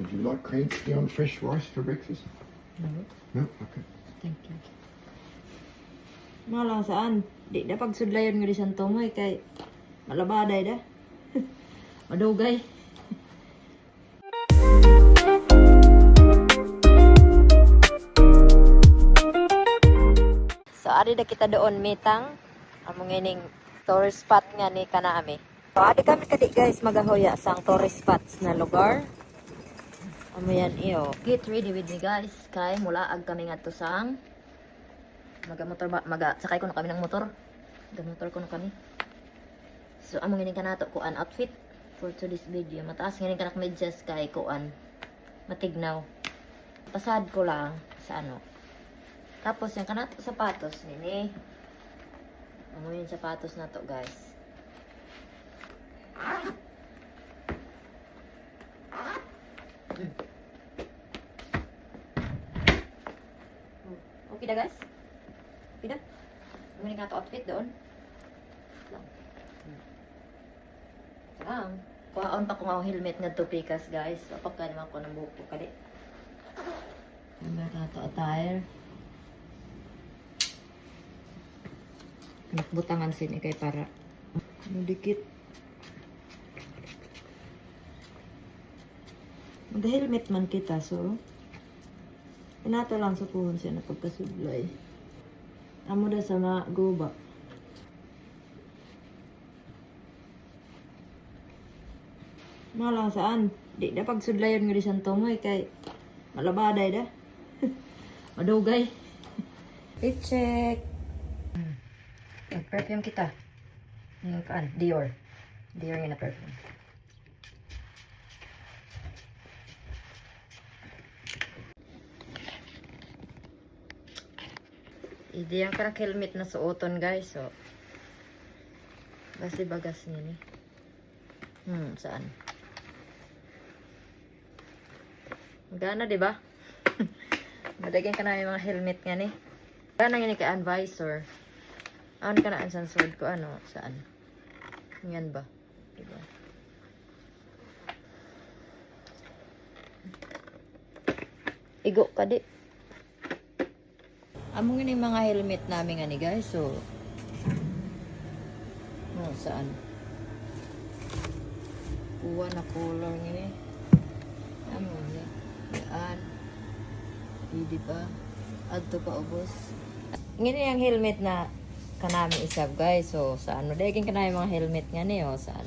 Would you like cream tea on fresh rice for breakfast? No, No? Okay. thank you. Malang saan? Di na pagsudlayon nga di sang tumoy kay malabaday da. Madugay. So ari na kita doon mitang among ining tourist spot nga ni kanami. So ari kami kadi guys magahoya sang tourist spots na lugar. Amo yan iyo. Get ready with me guys. Kay mulaag kami ngadto sang maga-motor ba sakay ko na kami ng motor. Motor ko na kami. So among ining kanato ko an outfit for today's video. Mataas nga kanak medyas kay kuan matignaw. Pasad ko lang sa ano. Tapos yung kanato sapatos nini. Amo yung sapatos na to guys. Okay na guys? Okay na? Gumaling ka ito outfit doon. Lang. Kuhaon pa ko nga helmet nga to pikas guys. Apag ka naman ko ng buhok ko kali. Gumaling ka ito attire. Nakbutangan sin ikay para dikit. Mag-helmet man kita so inato lang sa puhon siya na pagkasublay. Amo da sa mga guba. Malang saan? Di na pagsudlayon nga di sang tumoy kay malabaday da. Madugay. I-check. Perfume kita. Yung kaan? Dior. Dior yun na perfume. Hindi yung karang helmet na suoton guys. So, basi bagas niya ni. Saan? Magana diba? Madagyan ka na yung mga helmet nga ni. Magana nga ni ka visor. Ano ka na ang sansod ko? Ano? Saan? Yan ba? Diba? Igo ka di. Among yun yung mga helmet namin nga ni guys. So, saan? Kuha na color nga ni. Among ni. Yan. Hindi pa. Adto pa ubos. Ngayon yung helmet na kanami isab guys. So, saan? Daging kanami mga helmet nga ni. O, saan?